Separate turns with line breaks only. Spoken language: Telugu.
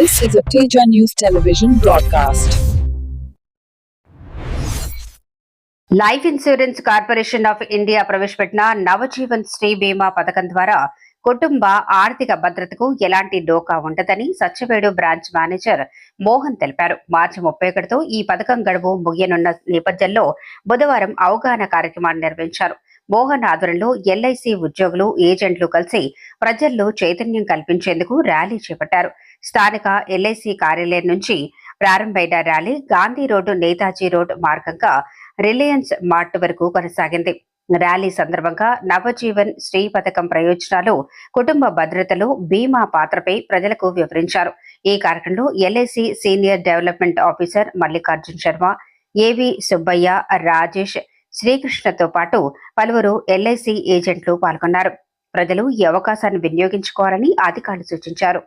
This is a Teja News Television broadcast.
Life insurance corporation of India ప్రవేశపెట్టిన నవజీవన్ శ్రీ బీమా పథకం ద్వారా కుటుంబ ఆర్థిక భద్రతకు ఎలాంటి డోకా ఉండదని సత్యవేడు బ్రాంచ్ మేనేజర్ మోహన్ తెలిపారు. మార్చి 31తో ఈ పథకం గడువు ముగియనున్న నేపథ్యంలో బుధవారం అవగాహన కార్యక్రమాన్ని నిర్వహించారు. మోహన్ ఆధ్వర్యంలో ఎల్ఐసి ఉద్యోగులు, ఏజెంట్లు కలిసి ప్రజల్లో చైతన్యం కల్పించేందుకు ర్యాలీ చేపట్టారు. స్థానిక ఎల్ఐసి కార్యాలయం నుంచి ప్రారంభమైన rally Gandhi road, Netaji road మార్గంగా రిలయన్స్ మార్ట్ వరకు కొనసాగింది. ర్యాలీ సందర్భంగా నవజీవన్ శ్రీ పథకం ప్రయోజనాలు, కుటుంబ భద్రతలు, బీమా పాత్రపై ప్రజలకు వివరించారు. ఈ కార్యక్రమంలో LIC senior development officer Mallikarjun Sharma, ఏవి సుబ్బయ్య, రాజేష్, శ్రీకృష్ణతో పాటు పలువురు ఎల్ఐసి ఏజెంట్లు పాల్గొన్నారు. ప్రజలు ఈ అవకాశాన్ని వినియోగించుకోవాలని అధికారులు సూచించారు.